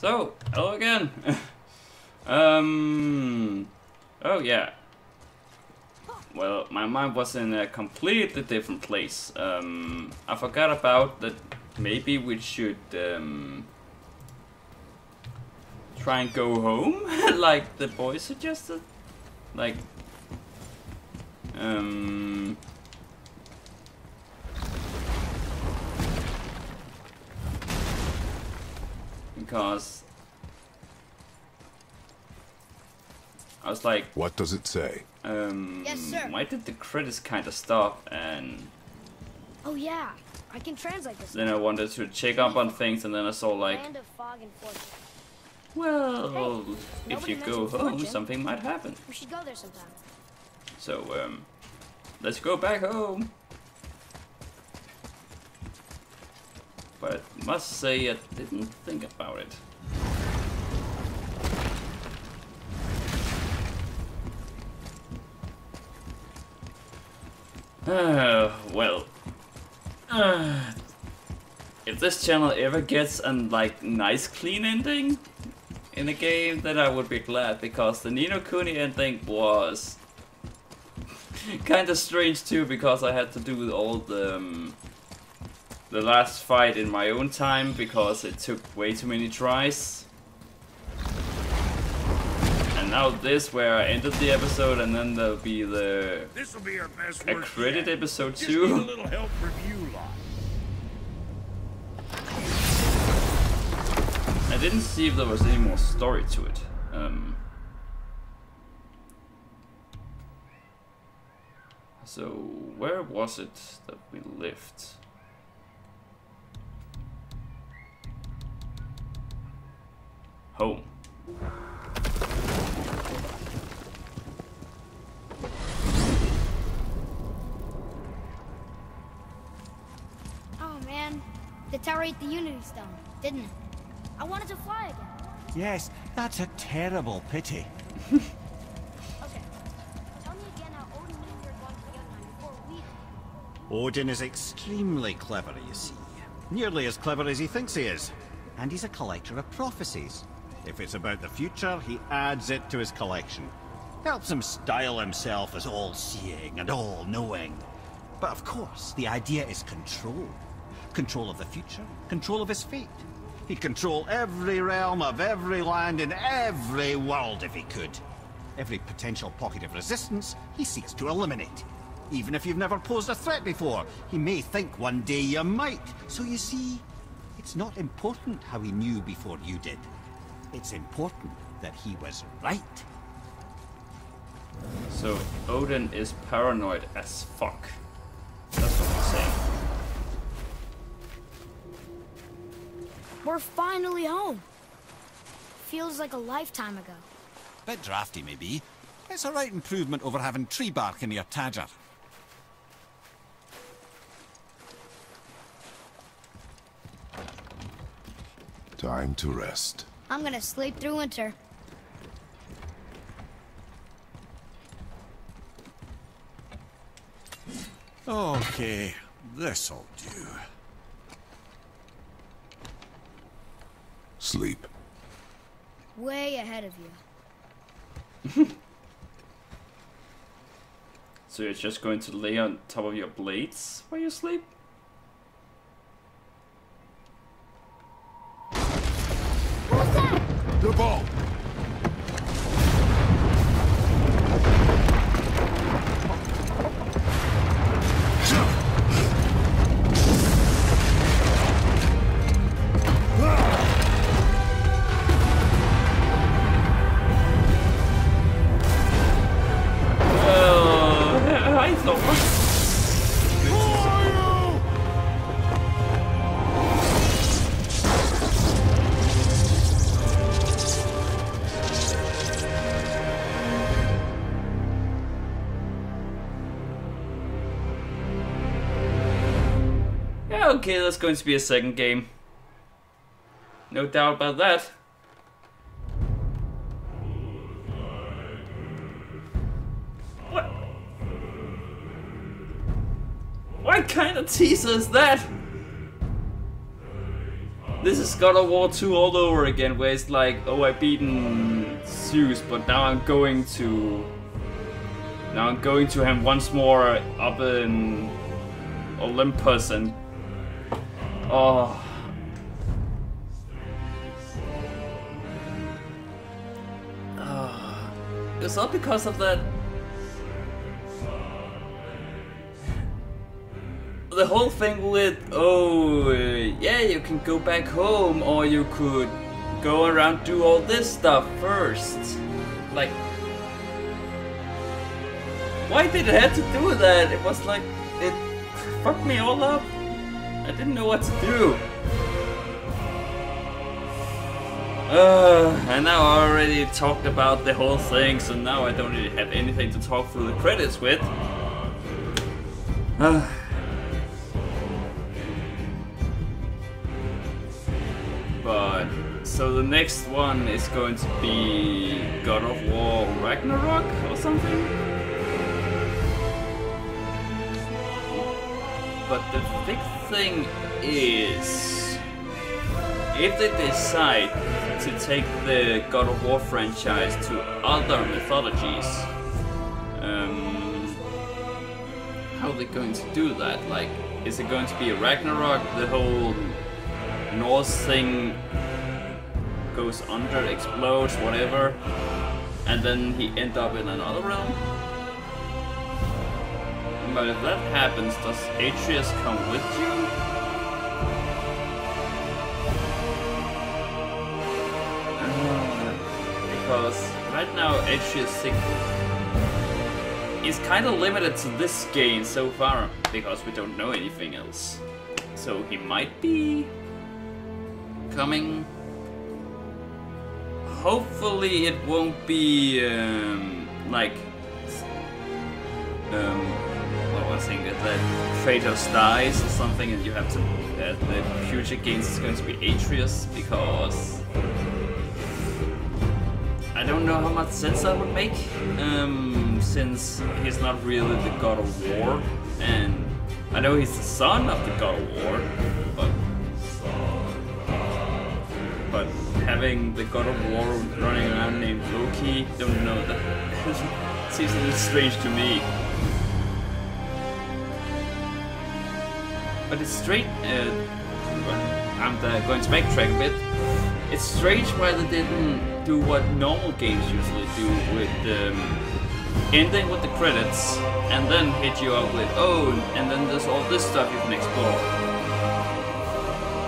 So, hello again. Oh yeah. Well, my mind was in a completely different place. I forgot about that. Maybe we should try and go home, like the boy suggested. Like, because I was like, what does it say? Yes, sir. Why did the credits kind of stop? And Oh yeah, I can translate this. then I wanted to check up on things, and then I saw like, Land of fog and fortune. well, Hey, if you nobody go mentioned home, fortune. something might happen. We should go there sometime. So, let's go back home. But I must say, I didn't think about it. Well, if this channel ever gets a like nice clean ending in a game, then I would be glad, because the Ni no Kuni ending was kind of strange too, because I had to do all the last fight in my own time because it took way too many tries. And now this, where I ended the episode, and then there'll be the a credit episode Just need a too. little help from you lot. I didn't see if there was any more story to it. So where was it that we lived? Home. Oh man, the tower ate the Unity Stone, didn't it? I wanted to fly again. Yes, that's a terrible pity. Okay. Tell me again how Odin knew we were going to Jotunheim before we did. Odin is extremely clever, you see. Nearly as clever as he thinks he is. And he's a collector of prophecies. If it's about the future, he adds it to his collection. Helps him style himself as all-seeing and all-knowing. But of course, the idea is control. Control of the future, control of his fate. He'd control every realm of every land in every world if he could. Every potential pocket of resistance, he seeks to eliminate. Even if you've never posed a threat before, he may think one day you might. So you see, it's not important how he knew before you did. It's important that he was right. So Odin is paranoid as fuck. That's what I'm saying. We're finally home. Feels like a lifetime ago. Bit drafty, maybe. It's a right improvement over having tree bark in your Tadger. Time to rest. I'm gonna sleep through winter. Okay, this'll do. Sleep. Way ahead of you. So you're just going to lay on top of your blades while you sleep? What was that? The ball! I thought. Yeah, okay, that's going to be a second game. No doubt about that. What? What kind of teaser is that? This is God of War 2 all over again, where it's like, oh, I've beaten Zeus, but now I'm going to him once more up in Olympus, and oh. It's all because of that. The whole thing with, oh, yeah, you can go back home, or you could go around do all this stuff first. Like, why did it have to do that? It was like, it fucked me all up. I didn't know what to do. And now I already talked about the whole thing, so now I don't really have anything to talk through the credits with. But, so the next one is going to be God of War Ragnarok or something? But the big thing is, if they decide to take the God of War franchise to other mythologies, how are they going to do that? Like, is it going to be a Ragnarok, the whole Norse thing goes under, explodes, whatever, and then he end up in another realm? But if that happens, does Atreus come with you? Because right now Atreus is kind of limited to this game so far, because we don't know anything else. So he might be coming. Hopefully it won't be like what was I saying, that Kratos dies or something, and you have to the future games is going to be Atreus, because I don't know how much sense that would make, since he's not really the God of War, and I know he's the son of the God of War, but having the God of War running around named Loki, don't know, that seems a little strange to me. But it's strange, I'm going to backtrack a bit. It's strange why they didn't do what normal games usually do, with ending with the credits and then hit you up with, oh, and then there's all this stuff you can explore.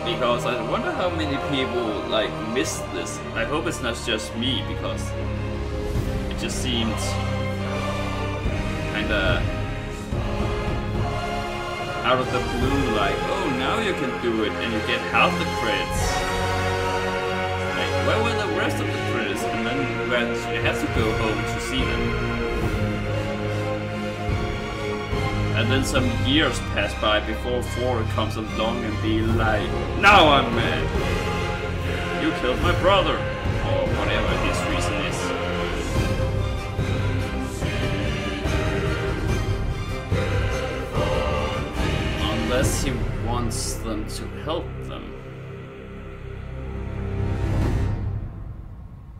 Because I wonder how many people like missed this. I hope it's not just me, because it just seemed kinda out of the blue, like, oh, now you can do it and you get half the credits. Where were the rest of the credits? And then you have to go home to see them. And then some years pass by before 4 comes along and be like, now I'm mad. You killed my brother. Or whatever his reason is. Unless he wants them to help them.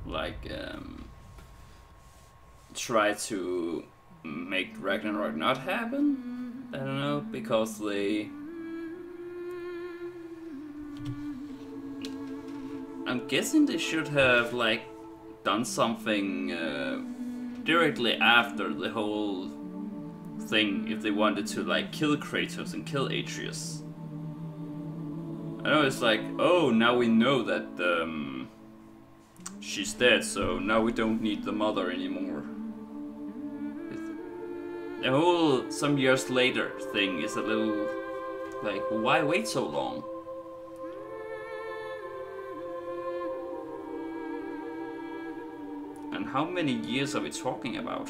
Like, try to make Ragnarok not happen? I don't know, because I'm guessing they should have, like, done something directly after the whole thing, if they wanted to, like, kill Kratos and kill Atreus. I know it's like, oh, now we know that, she's dead, so now we don't need the mother anymore. The whole some years later thing is a little like, why wait so long? And how many years are we talking about?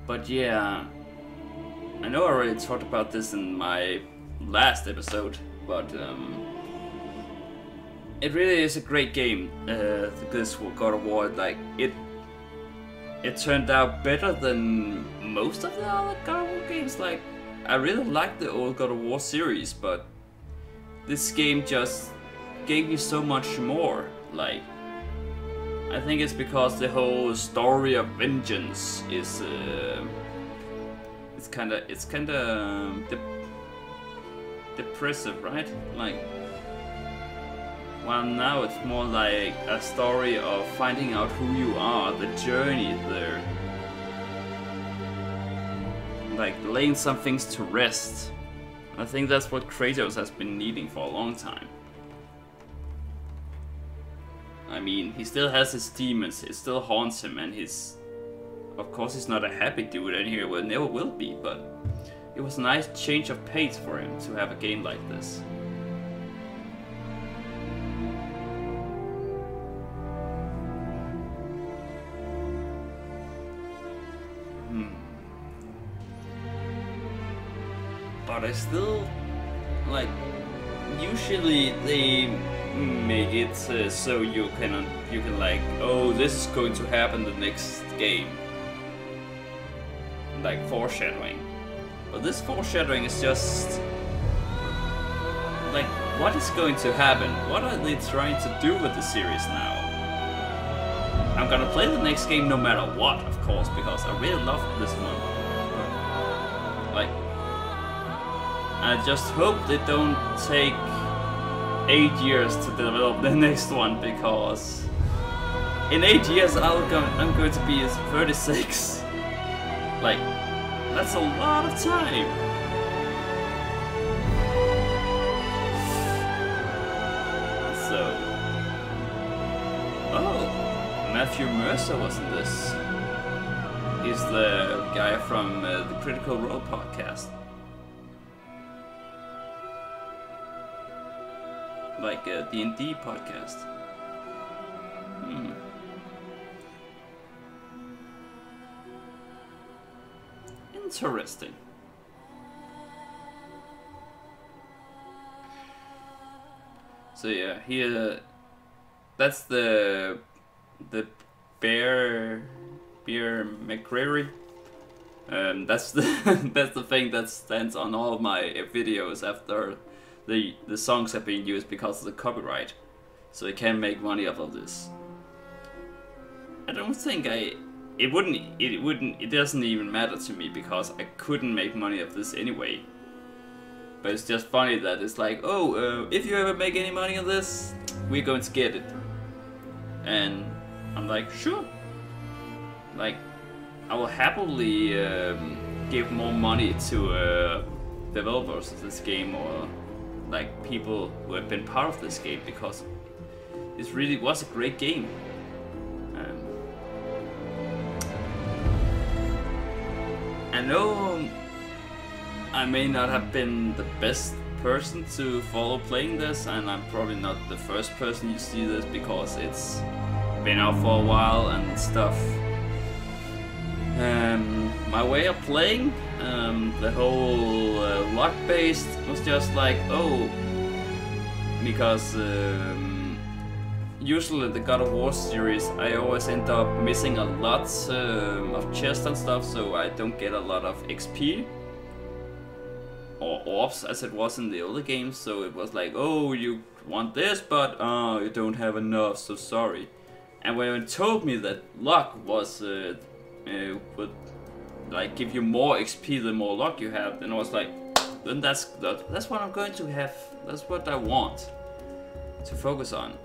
But yeah, I know I already talked about this in my last episode, but it really is a great game. This God of War, like, it turned out better than most of the other God of War games. Like, I really liked the old God of War series, but this game just gave you so much more. Like, I think it's because the whole story of vengeance is it's kind of depressive, right? Like, well, now it's more like a story of finding out who you are, the journey there, like laying some things to rest. I think that's what Kratos has been needing for a long time. I mean, he still has his demons, it still haunts him, and of course he's not a happy dude, and he never will be, but it was a nice change of pace for him to have a game like this. But I still, like, usually they make it so you can like, oh, this is going to happen the next game, like foreshadowing. But this foreshadowing is just like, what is going to happen? What are they trying to do with the series now? I'm gonna play the next game no matter what, of course, because I really love this one. Like, I just hope they don't take 8 years to develop the next one, because in 8 years I'm going to be 36. Like, that's a lot of time. So, oh, Matthew Mercer was in this. He's the guy from the Critical Role podcast. Like a D&D podcast. Interesting. So yeah, here, that's the beer McCreary. That's the that's the thing that stands on all of my videos after the songs have been used because of the copyright, so I can't make money off of this. I don't think it doesn't even matter to me, because I couldn't make money off this anyway. But it's just funny that it's like, oh, if you ever make any money on this, we're going to get it. And I'm like, sure. Like, I will happily give more money to developers of this game, or like people who have been part of this game, because it really was a great game. I know I may not have been the best person to follow playing this, and I'm probably not the first person you see this, because it's been out for a while and stuff. My way of playing, the whole luck-based was just like, oh, because usually the God of War series, I always end up missing a lot of chests and stuff, so I don't get a lot of XP or orbs as it was in the older games. So it was like, oh, you want this, but you don't have enough, so sorry. And when it told me that luck was would like give you more XP the more luck you have, then I was like, then that's what I'm going to have. That's what I want to focus on.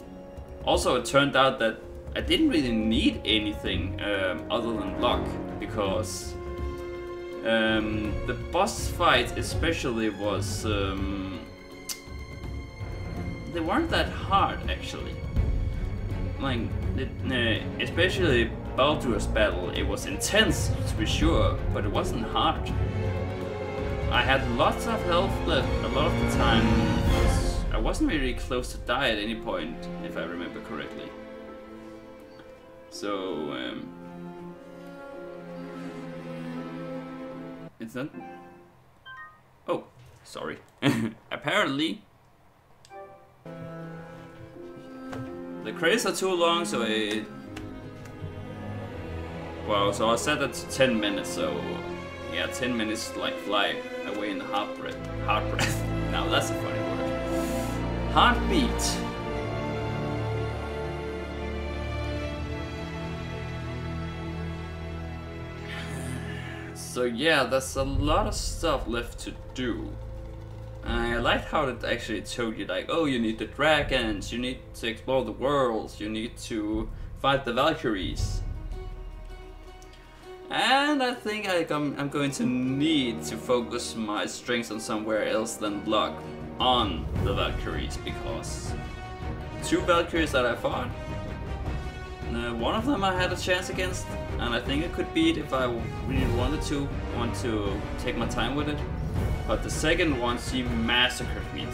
Also, it turned out that I didn't really need anything other than luck, because the boss fight especially was they weren't that hard actually. Like especially Baldur's battle, it was intense to be sure, but it wasn't hard. I had lots of health left a lot of the time. I wasn't really close to die at any point, if I remember correctly. So it's not. Oh, sorry. Apparently the credits are too long, so Well, so I set it to 10 minutes, so yeah, 10 minutes like fly away in the heartbreath. Heartbreath. Now that's a funny word. Heartbeat. So yeah, there's a lot of stuff left to do. I liked how it actually told you like, oh, you need the dragons, you need to explore the worlds, you need to fight the Valkyries. And I think I'm going to need to focus my strengths on somewhere else than block on the Valkyries, because 2 Valkyries that I fought, one of them I had a chance against, and I think I could beat if I really want to take my time with it. But the second one, she massacred me.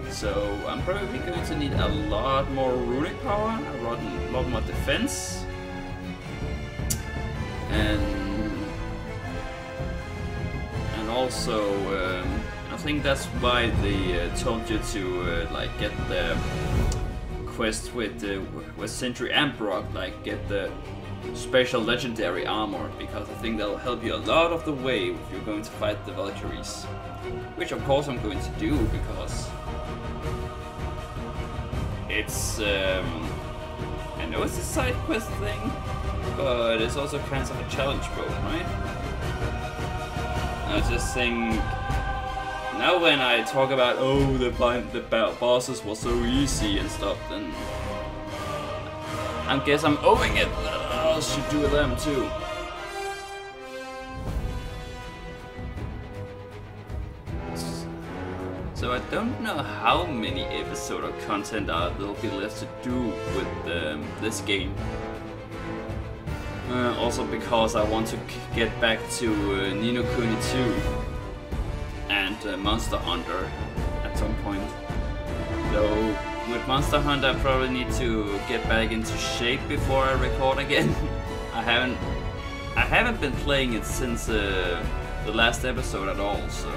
So I'm probably going to need a lot more runic power, a lot more defense. And also, I think that's why they told you to like get the quest with Sentry and Brock, like get the special legendary armor, because I think that'll help you a lot of the way if you're going to fight the Valkyries. Which of course I'm going to do, because it's I know it's a side quest thing, but it's also kind of a challenge mode, right? I just think now when I talk about, oh, the bosses were so easy and stuff, then I guess I'm owing it. I should do them too. So I don't know how many episodes of content there'll be left to do with this game. Also because I want to get back to Ni no Kuni 2 and Monster Hunter at some point. Though with Monster Hunter I probably need to get back into shape before I record again. I haven't been playing it since the last episode at all, so.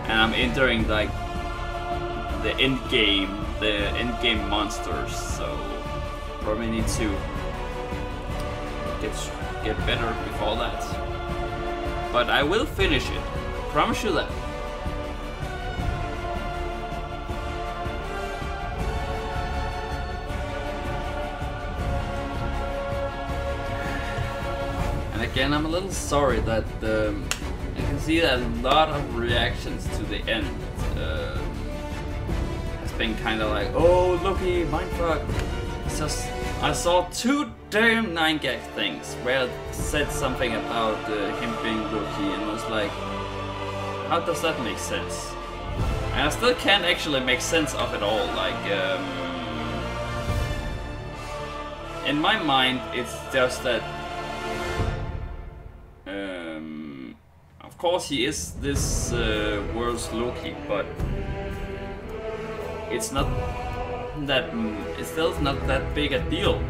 And I'm entering like the end game monsters, so probably need to get better before that. But I will finish it, promise you that. And again, I'm a little sorry that you can see that a lot of reactions to the end has been kind of like, oh, looky, mindfuck. It's just, I saw 2 damn 9gag things where it said something about him being Loki, and was like, how does that make sense? And I still can't actually make sense of it all. Like, in my mind, it's just that. Of course, he is this world's Loki, but it's not that. It's still not that big a deal.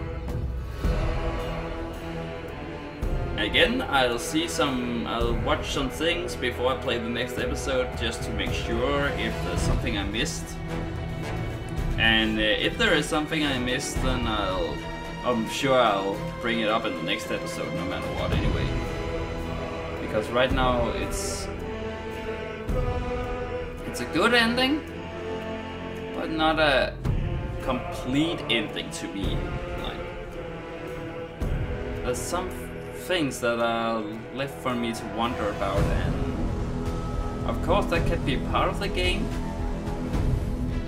Again, I'll watch some things before I play the next episode, just to make sure if there's something I missed. And if there is something I missed, then I'm sure I'll bring it up in the next episode, no matter what. Anyway. Because right now it's a good ending, but not a complete ending to me. Like, there's some things that are left for me to wonder about, and of course that could be part of the game,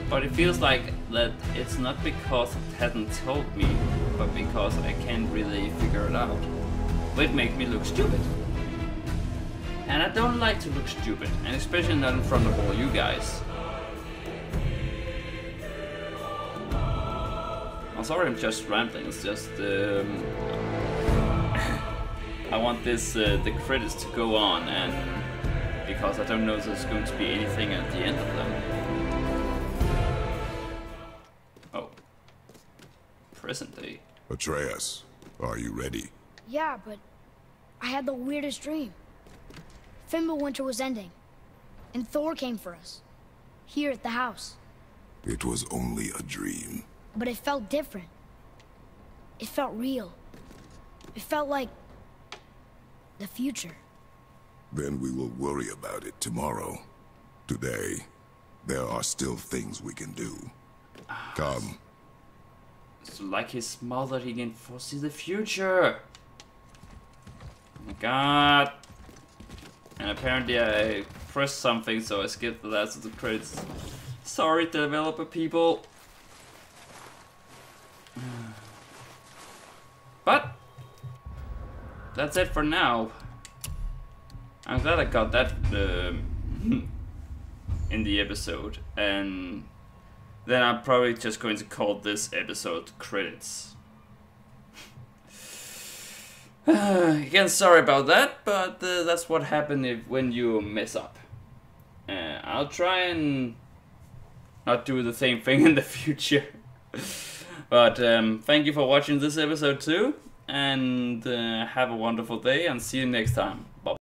but it feels like that it's not because it hasn't told me, but because I can't really figure it out, which makes me look stupid. And I don't like to look stupid, and especially not in front of all you guys. I'm sorry I'm just rambling, it's just I want the credits to go on, and because I don't know if there's going to be anything at the end of them. Oh. Present day. Atreus, are you ready? Yeah, but I had the weirdest dream. Fimbulwinter was ending, and Thor came for us, here at the house. It was only a dream. But it felt different. It felt real. It felt like the future. Then we will worry about it tomorrow. Today, there are still things we can do. Come. It's like his mother, he can foresee the future. Oh my god. And apparently I pressed something, so I skipped the last of the credits. Sorry, developer people. But that's it for now. I'm glad I got that in the episode, and then I'm probably just going to call this episode Credits. Again, sorry about that, but that's what happened when you mess up. I'll try and not do the same thing in the future. But thank you for watching this episode too, and have a wonderful day, and see you next time. Bye.